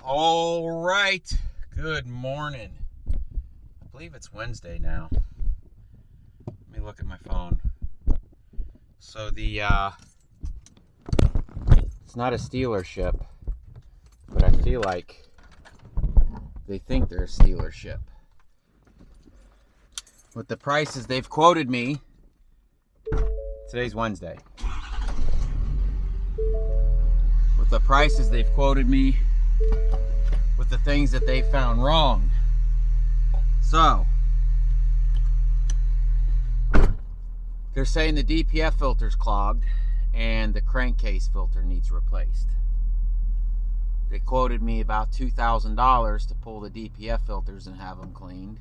All right. Good morning. I believe it's Wednesday now. Let me look at my phone. So it's not a Steeler ship, but I feel like they think they're a Steeler ship. With the prices they've quoted me, today's Wednesday. With the prices they've quoted me, with the things that they found wrong. So, they're saying the DPF filter's clogged and the crankcase filter needs replaced. They quoted me about $2,000 to pull the DPF filters and have them cleaned.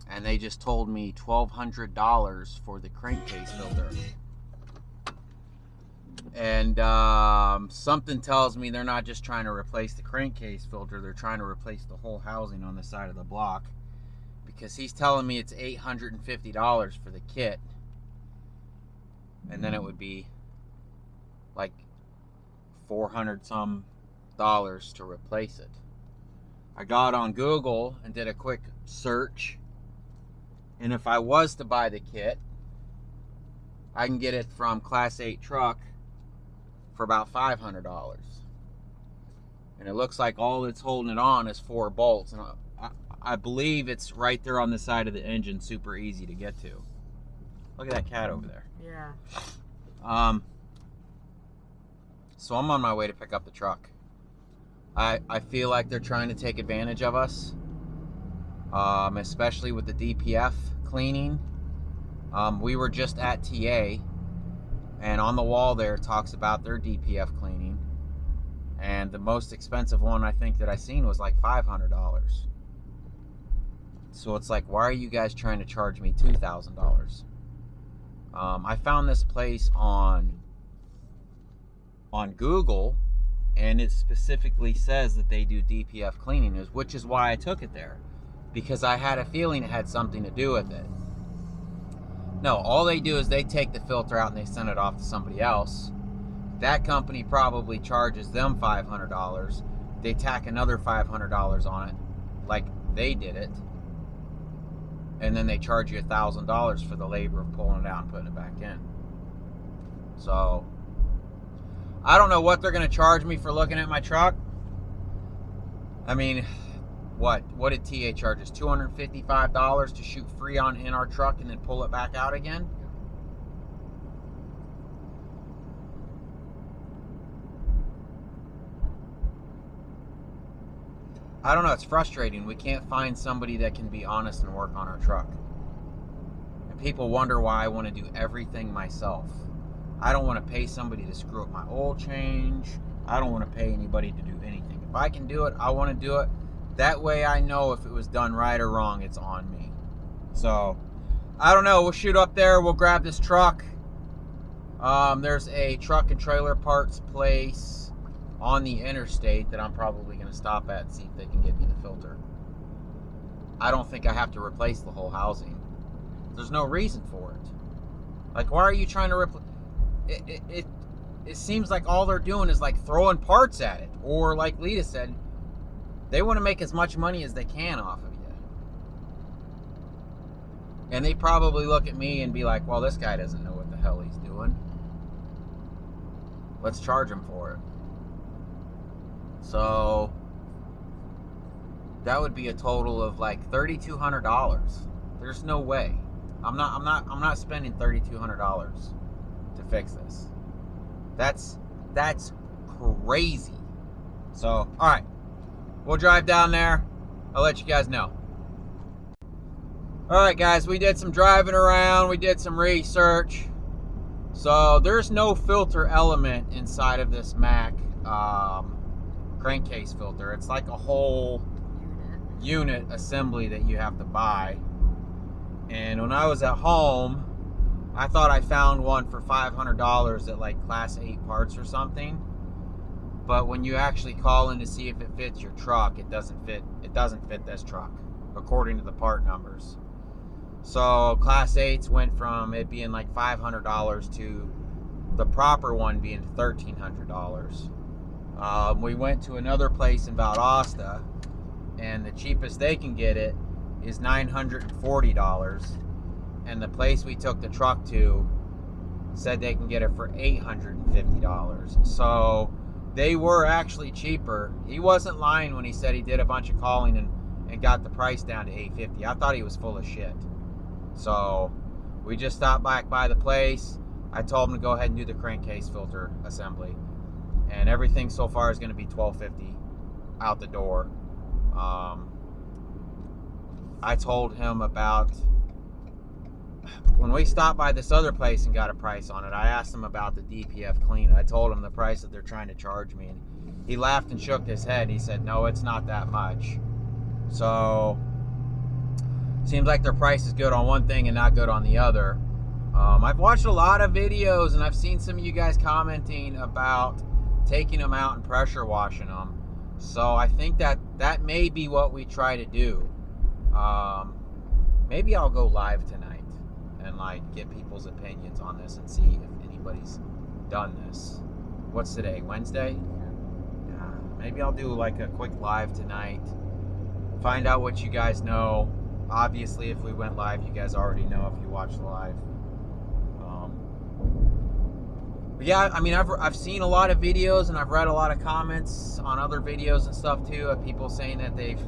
And they just told me $1,200 for the crankcase filter. And something tells me they're not just trying to replace the crankcase filter, they're trying to replace the whole housing on the side of the block. Because he's telling me it's $850 for the kit. And then it would be like $400 some to replace it. I got on Google and did a quick search. And if I was to buy the kit, I can get it from Class 8 truck for about $500. And it looks like all that's holding it on is 4 bolts. And I believe it's right there on the side of the engine, super easy to get to. Look at that cat over there. Yeah. So I'm on my way to pick up the truck. I feel like they're trying to take advantage of us, especially with the DPF cleaning. We were just at TA, and on the wall there it talks about their DPF cleaning, and the most expensive one I think that I seen was like $500. So it's like, why are you guys trying to charge me $2,000? I found this place on Google, and it specifically says that they do DPF cleaning, which is why I took it there, because I had a feeling it had something to do with it. No, all they do is they take the filter out and they send it off to somebody else. That company probably charges them $500. They tack another $500 on it, like they did it. And then they charge you $1,000 for the labor of pulling it out and putting it back in. So, I don't know what they're going to charge me for looking at my truck. I mean, what did TA charge us? $255 to shoot free in our truck and then pull it back out again? I don't know, it's frustrating. We can't find somebody that can be honest and work on our truck. And people wonder why I want to do everything myself. I don't want to pay somebody to screw up my oil change. I don't want to pay anybody to do anything. If I can do it, I want to do it. That way I know if it was done right or wrong, it's on me. So, I don't know. We'll shoot up there. We'll grab this truck. There's a truck and trailer parts place on the interstate that I'm probably going to stop at and see if they can get me the filter. I don't think I have to replace the whole housing. There's no reason for it. Like, why are you trying to replace it? It seems like all they're doing is like throwing parts at it, or like Lita said, they want to make as much money as they can off of you. And they probably look at me and be like, well, this guy doesn't know what the hell he's doing. Let's charge him for it. So that would be a total of like $3,200. There's no way. I'm not spending $3,200 to fix this. That's crazy. So, all right. We'll drive down there. I'll let you guys know. All right, guys, we did some driving around. We did some research. So there's no filter element inside of this Mack crankcase filter. It's like a whole unit assembly that you have to buy. And when I was at home, I thought I found one for $500 at like Class 8 parts or something. But when you actually call in to see if it fits your truck, it doesn't fit. It doesn't fit this truck, according to the part numbers. So Class 8s went from it being like $500 to the proper one being $1,300. We went to another place in Valdosta, and the cheapest they can get it is $940, and the place we took the truck to said they can get it for $850. So they were actually cheaper. He wasn't lying when he said he did a bunch of calling and got the price down to $850. I thought he was full of shit. So we just stopped back by the place. I told him to go ahead and do the crankcase filter assembly, and everything so far is going to be $1250 out the door. I told him about when we stopped by this other place and got a price on it. I asked him about the DPF clean. I told him the price that they're trying to charge me, and he laughed and shook his head. He said, no, it's not that much. So seems like their price is good on one thing and not good on the other. I've watched a lot of videos, and I've seen some of you guys commenting about taking them out and pressure washing them. So I think that may be what we try to do. Maybe I'll go live tonight and like get people's opinions on this and see if anybody's done this. What's today? Wednesday? Yeah. Maybe I'll do like a quick live tonight. Find out what you guys know. Obviously, if we went live, you guys already know if you watched live. But yeah, I mean, I've seen a lot of videos, and I've read a lot of comments on other videos and stuff too, of people saying that they've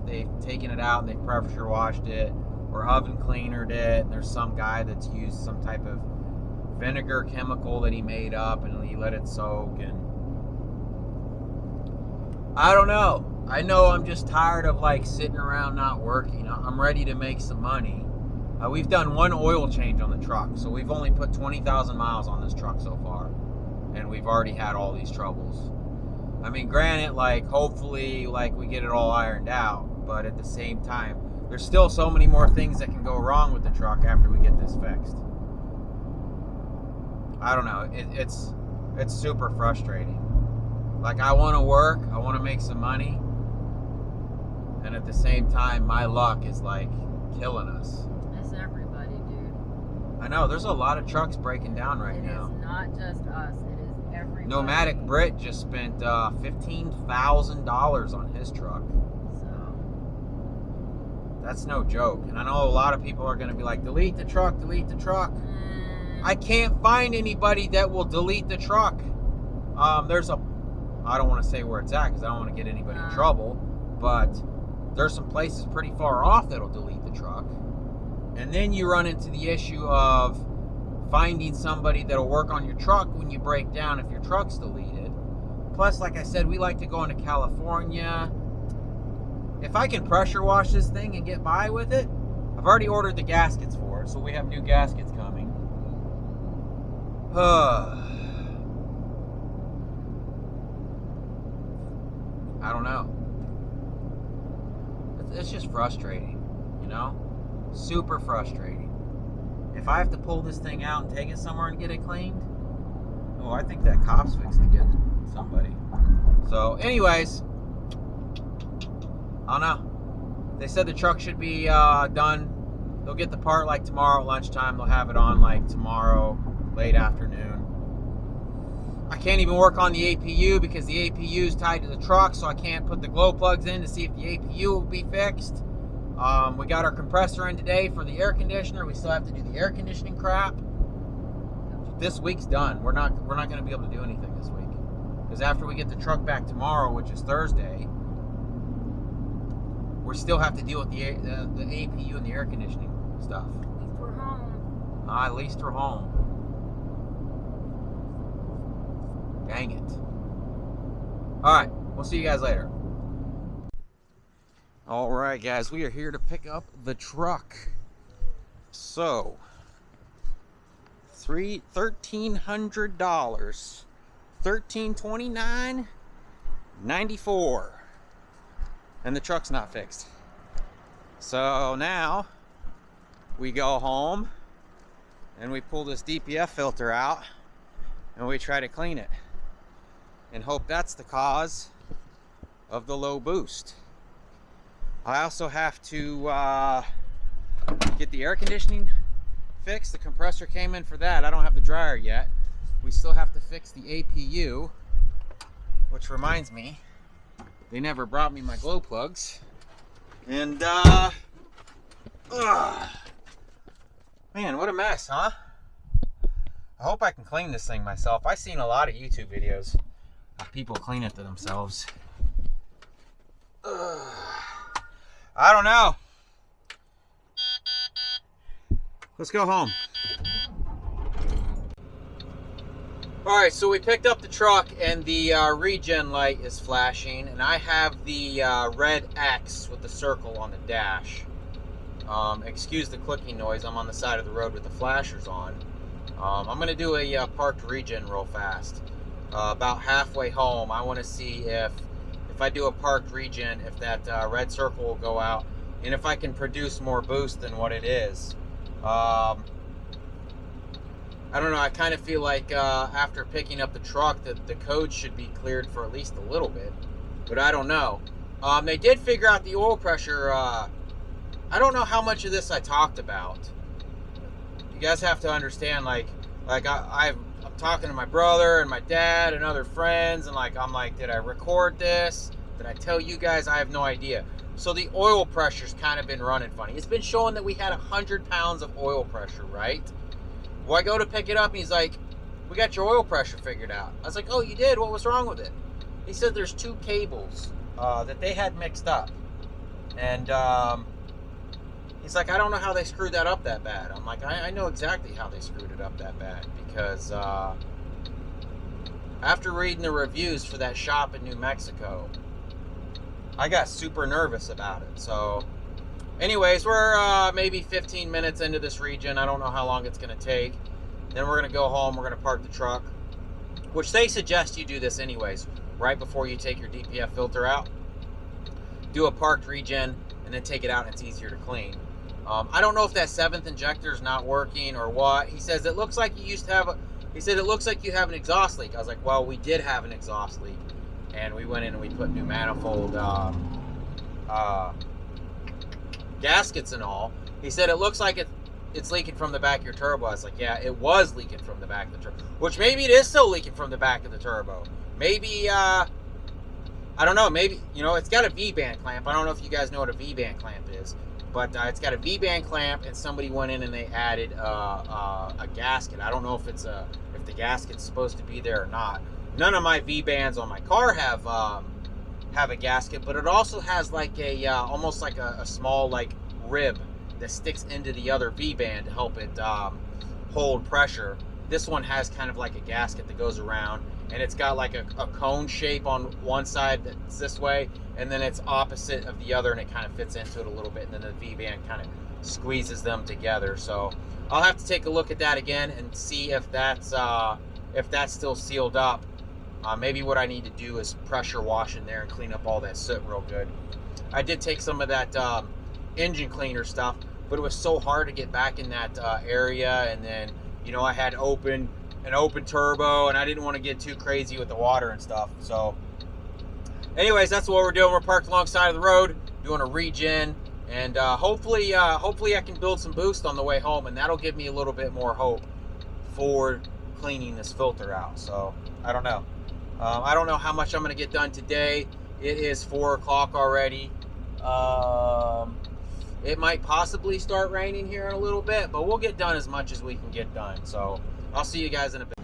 taken it out and they've pressure washed it or oven cleanered it. And there's some guy that's used some type of vinegar chemical that he made up and he let it soak. And I don't know. I know I'm just tired of like sitting around not working. I'm ready to make some money. We've done one oil change on the truck, so we've only put 20,000 miles on this truck so far, and we've already had all these troubles. I mean, granted, like hopefully like we get it all ironed out, but at the same time, there's still so many more things that can go wrong with the truck after we get this fixed. I don't know. It's super frustrating. Like, I want to work, I want to make some money, and at the same time, my luck is like killing us. It's everybody, dude. I know, there's a lot of trucks breaking down right now. It is not just us, it is everybody. Nomadic Brit just spent $15,000 on his truck. So that's no joke. And I know a lot of people are going to be like, delete the truck, delete the truck. I can't find anybody that will delete the truck. I don't want to say where it's at because I don't want to get anybody in trouble, but there's some places pretty far off that'll delete the truck. And then you run into the issue of finding somebody that'll work on your truck when you break down if your truck's deleted. Plus, like I said, we like to go into California. If I can pressure wash this thing and get by with it, I've already ordered the gaskets for it, so we have new gaskets coming. I don't know. It's just frustrating, you know? Super frustrating. If I have to pull this thing out and take it somewhere and get it cleaned, oh, I think that cop's fixing to get somebody. So, anyways, I don't know. They said the truck should be done. They'll get the part like tomorrow at lunchtime. They'll have it on like tomorrow, late afternoon. I can't even work on the APU because the APU is tied to the truck, so I can't put the glow plugs in to see if the APU will be fixed. We got our compressor in today for the air conditioner. We still have to do the air conditioning crap. This week's done. We're not going to be able to do anything this week because after we get the truck back tomorrow, which is Thursday, we still have to deal with the APU and the air conditioning stuff. at least we're home. At least we're home. Dang it. Alright, we'll see you guys later. Alright guys, we are here to pick up the truck. So, $1,300. $1,329.94. And the truck's not fixed. So now we go home and we pull this DPF filter out and we try to clean it and hope that's the cause of the low boost. I also have to get the air conditioning fixed. The compressor came in for that. I don't have the dryer yet. We still have to fix the APU. Which reminds me, they never brought me my glow plugs. And, man, what a mess, huh? I hope I can clean this thing myself. I've seen a lot of YouTube videos of people clean it to themselves. I don't know. Let's go home. Alright, so we picked up the truck and the regen light is flashing, and I have the red X with the circle on the dash. Excuse the clicking noise, I'm on the side of the road with the flashers on. I'm going to do a parked regen real fast. About halfway home, I want to see if I do a parked regen, if that red circle will go out, and if I can produce more boost than what it is. I don't know, I kind of feel like after picking up the truck that the code should be cleared for at least a little bit, but I don't know. They did figure out the oil pressure. I don't know how much of this I talked about. You guys have to understand, I'm talking to my brother and my dad and other friends, and I'm like, did I record this? Did I tell you guys? I have no idea. So the oil pressure's kind of been running funny. It's been showing that we had 100 pounds of oil pressure, right? Well, I go to pick it up, and he's like, we got your oil pressure figured out. I was like, oh, you did? What was wrong with it? He said there's 2 cables that they had mixed up. And he's like, I don't know how they screwed that up that bad. I'm like, I know exactly how they screwed it up that bad. Because after reading the reviews for that shop in New Mexico, I got super nervous about it. So anyways, we're maybe 15 minutes into this regen. I don't know how long it's going to take. Then we're going to go home. We're going to park the truck, which they suggest you do this anyways, right before you take your DPF filter out. Do a parked regen and then take it out, and it's easier to clean. I don't know if that 7th injector is not working or what. He says it looks like you used to have he said it looks like you have an exhaust leak. I was like, well, we did have an exhaust leak, and we went in and we put new manifold gaskets and all. He said it looks like it's leaking from the back of your turbo. I was like, yeah, it was leaking from the back of the turbo, which maybe it is still leaking from the back of the turbo. Maybe I don't know, maybe, it's got a V-band clamp. I don't know if you guys know what a V-band clamp is, but it's got a V-band clamp, and somebody went in and they added a gasket. I don't know if if the gasket's supposed to be there or not. None of my V-bands on my car have a gasket, but it also has like a almost like a small rib that sticks into the other V-band to help it hold pressure. This one has kind of like a gasket that goes around, and it's got like a cone shape on one side that's this way, and then it's opposite of the other, and it kind of fits into it a little bit, and then the V-band kind of squeezes them together. So I'll have to take a look at that again and see if that's still sealed up. Maybe what I need to do is pressure wash in there and clean up all that soot real good. I did take some of that engine cleaner stuff, but it was so hard to get back in that area, and then I had an open turbo, and I didn't want to get too crazy with the water and stuff. So anyways, that's what we're doing. We're parked alongside of the road doing a regen, and hopefully I can build some boost on the way home, and that'll give me a little bit more hope for cleaning this filter out. So I don't know. I don't know how much I'm going to get done today. It is 4 o'clock already. It might possibly start raining here in a little bit, but we'll get done as much as we can get done. So I'll see you guys in a bit.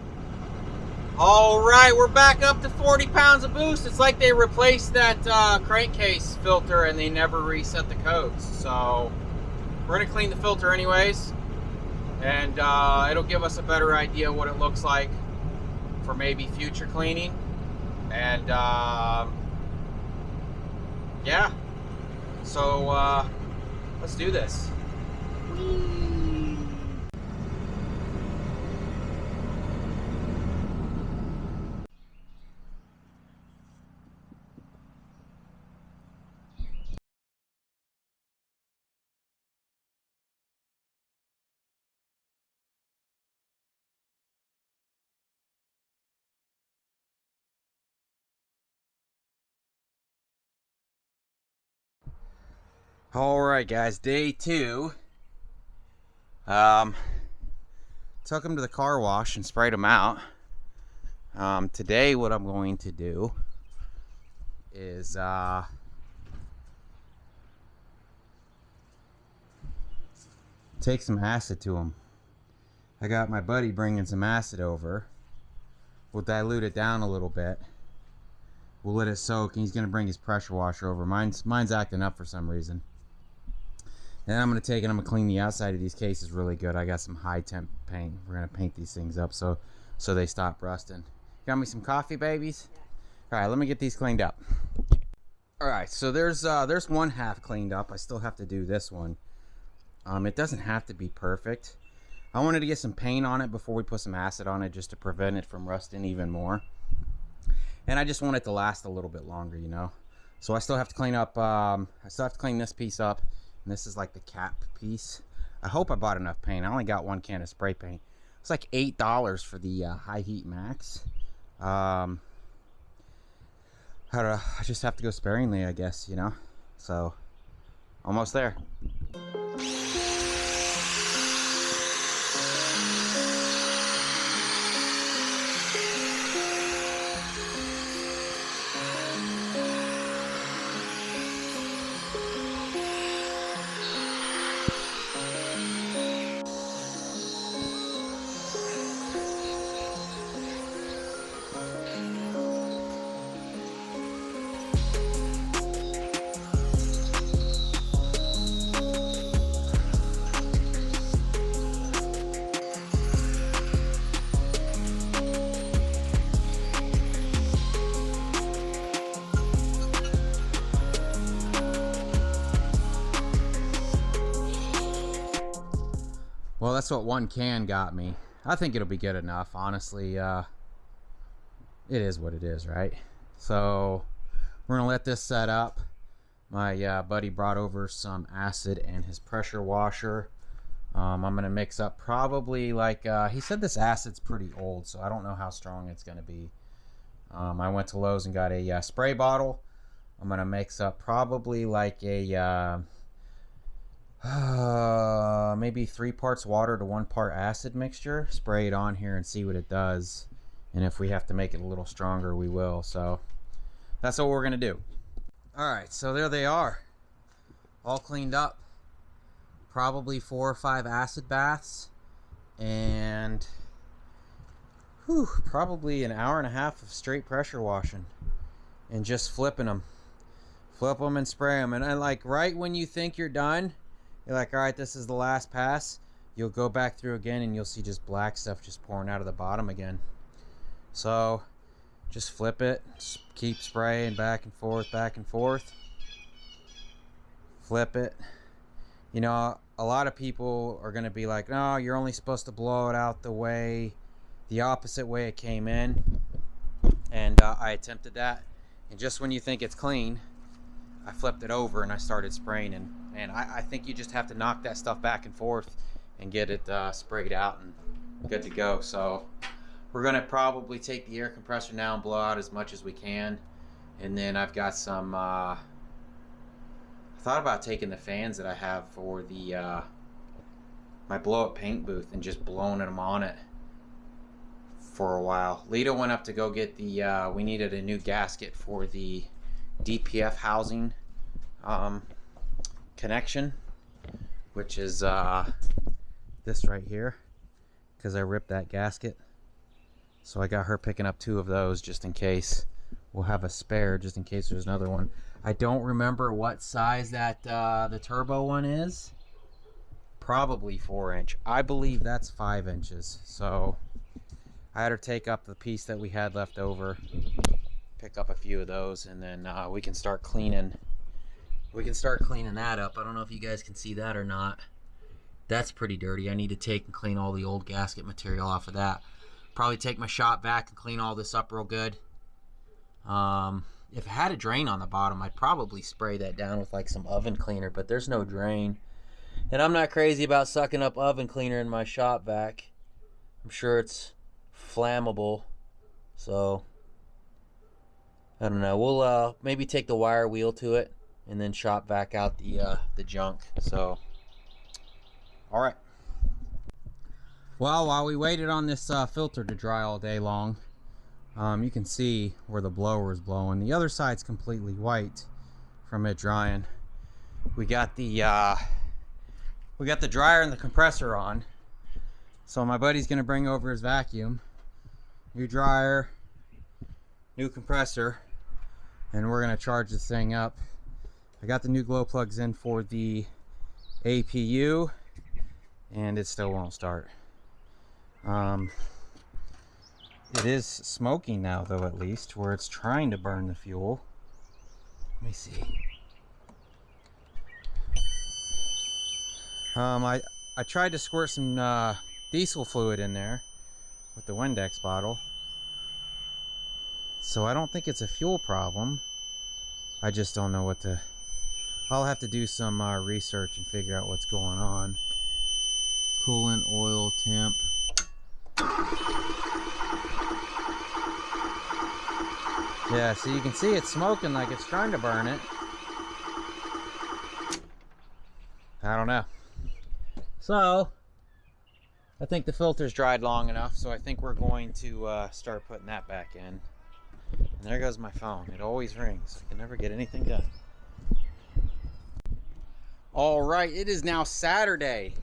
All right, we're back up to 40 pounds of boost. It's like they replaced that crankcase filter and they never reset the codes. So we're going to clean the filter anyways, and it'll give us a better idea what it looks like for maybe future cleaning. And yeah, so let's do this. All right, guys, day 2. Took them to the car wash and sprayed them out. Today what I'm going to do is take some acid to them. I got my buddy bringing some acid over. We'll dilute it down a little bit. We'll let it soak, and he's gonna bring his pressure washer over. Mine's acting up for some reason. Then I'm gonna take it, I'm gonna clean the outside of these cases really good. I got some high temp paint. We're gonna paint these things up so they stop rusting. Got me some coffee, babies? All right, let me get these cleaned up. All right, so there's one half cleaned up. I still have to do this one. It doesn't have to be perfect. I wanted to get some paint on it before we put some acid on it, just to prevent it from rusting even more. And I just want it to last a little bit longer, you know. So I still have to clean up, I still have to clean this piece up. And this is like the cap piece. I hope I bought enough paint. I only got one can of spray paint. It's like $8 for the High Heat Max. I just have to go sparingly, I guess, you know. So, almost there. Well, that's what one can got me. I think it'll be good enough, honestly. It is what it is, right? So we're gonna let this set up. My buddy brought over some acid and his pressure washer. I'm gonna mix up probably like he said this acid's pretty old, so I don't know how strong it's gonna be. I went to Lowe's and got a spray bottle. I'm gonna mix up probably like a maybe 3 parts water to 1 part acid mixture. Spray it on here and see what it does, and if we have to make it a little stronger, we will. So that's what we're gonna do. All right, so there they are, all cleaned up. Probably 4 or 5 acid baths, and probably an hour and a half of straight pressure washing and just flipping them. Flip them and spray them, and I like right when you think you're done, you're like, all right, this is the last pass. You'll go back through again and you'll see just black stuff just pouring out of the bottom again. So just flip it, keep spraying back and forth, flip it. You know, a lot of people are going to be like, no, you're only supposed to blow it out the opposite way it came in. And I attempted that, and just when you think it's clean, I flipped it over and I started spraying, and I think you just have to knock that stuff back and forth and get it sprayed out and good to go. So we're gonna probably take the air compressor now and blow out as much as we can, and then I've got some I thought about taking the fans that I have for the my blow up paint booth and just blowing them on it for a while. Lita went up to go get the we needed a new gasket for the DPF housing connection, which is this right here, because I ripped that gasket. So I got her picking up 2 of those just in case. We'll have a spare just in case there's another one. I don't remember what size that the turbo one is. Probably 4-inch. I believe that's 5 inches. So I had her take up the piece that we had left over, pick up a few of those, and then we can start cleaning. We can start cleaning that up. I don't know if you guys can see that or not. That's pretty dirty. I need to take and clean all the old gasket material off of that. Probably take my shop vac and clean all this up real good. If it had a drain on the bottom, I'd probably spray that down with like some oven cleaner, but there's no drain. And I'm not crazy about sucking up oven cleaner in my shop vac. I'm sure it's flammable, so I don't know. We'll maybe take the wire wheel to it and then shop vac out the junk. So all right. Well, while we waited on this filter to dry all day long, You can see where the blower is blowing. The other side's completely white from it drying. We got the dryer and the compressor on. So my buddy's gonna bring over his vacuum, new dryer, new compressor, and we're gonna charge this thing up. I got the new glow plugs in for the APU, and it still won't start. It is smoking now, though, at least, where it's trying to burn the fuel. Let me see. I tried to squirt some diesel fluid in there with the Windex bottle. So I don't think it's a fuel problem. I just don't know what to... I'll have to do some research and figure out what's going on. Coolant, oil, temp. Yeah, so you can see it's smoking like it's trying to burn it. I don't know. So, I think the filter's dried long enough, so I think we're going to start putting that back in. And there goes my phone. It always rings. I can never get anything done. All right, it is now Saturday.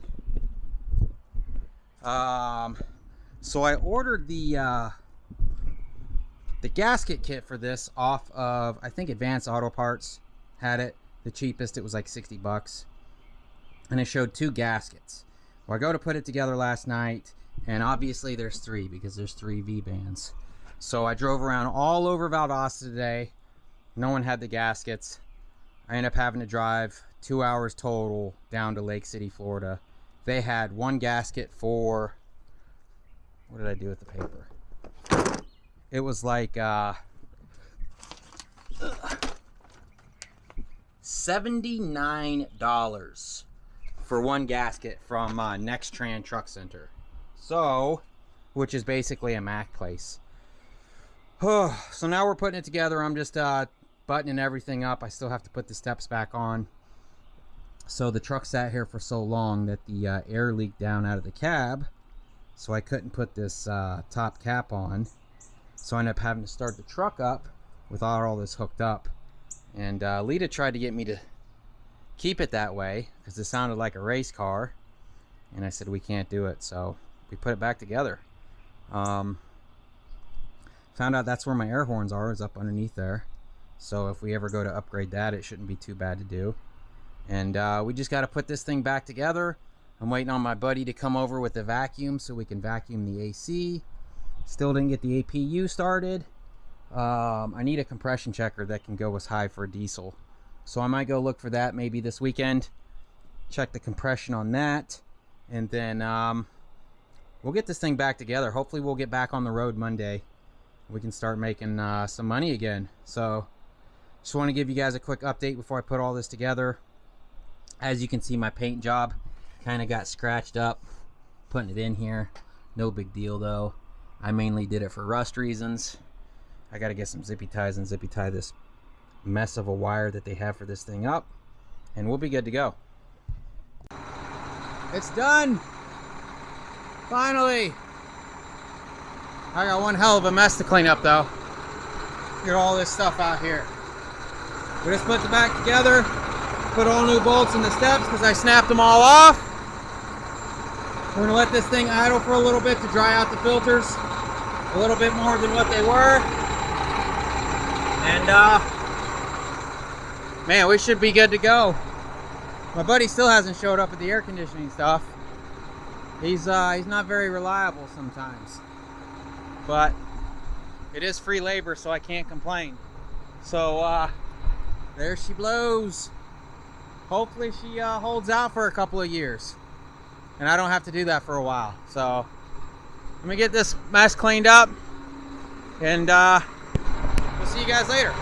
So I ordered the gasket kit for this off of, I think, Advanced Auto Parts had it. The cheapest, it was like 60 bucks. And it showed 2 gaskets. Well, I go to put it together last night, and obviously there's 3 because there's 3 V-bands. So I drove around all over Valdosta today. No one had the gaskets. I ended up having to drive 2 hours total down to Lake City, Florida. They had 1 gasket for, what did I do with the paper? It was like $79 for 1 gasket from Nextran Truck Center. So, which is basically a Mac place. So now we're putting it together. I'm just buttoning everything up. I still have to put the steps back on. So the truck sat here for so long that the air leaked down out of the cab. So I couldn't put this top cap on. So I ended up having to start the truck up without all this hooked up. And Lita tried to get me to keep it that way because it sounded like a race car. And I said, we can't do it. So we put it back together. Found out that's where my air horns are, is up underneath there. So if we ever go to upgrade that, it shouldn't be too bad to do. And we just got to put this thing back together. I'm waiting on my buddy to come over with the vacuum so we can vacuum the AC. Still didn't get the APU started. I need a compression checker that can go as high for diesel. So I might go look for that maybe this weekend. Check the compression on that. And then we'll get this thing back together. Hopefully we'll get back on the road Monday. We can start making some money again. So just want to give you guys a quick update before I put all this together. As you can see, my paint job kind of got scratched up putting it in here. No big deal though. I mainly did it for rust reasons. I got to get some zippy ties and zippy tie this mess of a wire that they have for this thing up, and we'll be good to go. It's done! Finally! I got one hell of a mess to clean up though. Get all this stuff out here. We just put the back together, put all new bolts in the steps because I snapped them all off. We're gonna let this thing idle for a little bit to dry out the filters. A little bit more than what they were. And man, we should be good to go. My buddy still hasn't showed up at the air conditioning stuff. He's not very reliable sometimes. But it is free labor, so I can't complain. So there she blows. Hopefully she holds out for a couple of years. And I don't have to do that for a while. So let me get this mess cleaned up, and we'll see you guys later.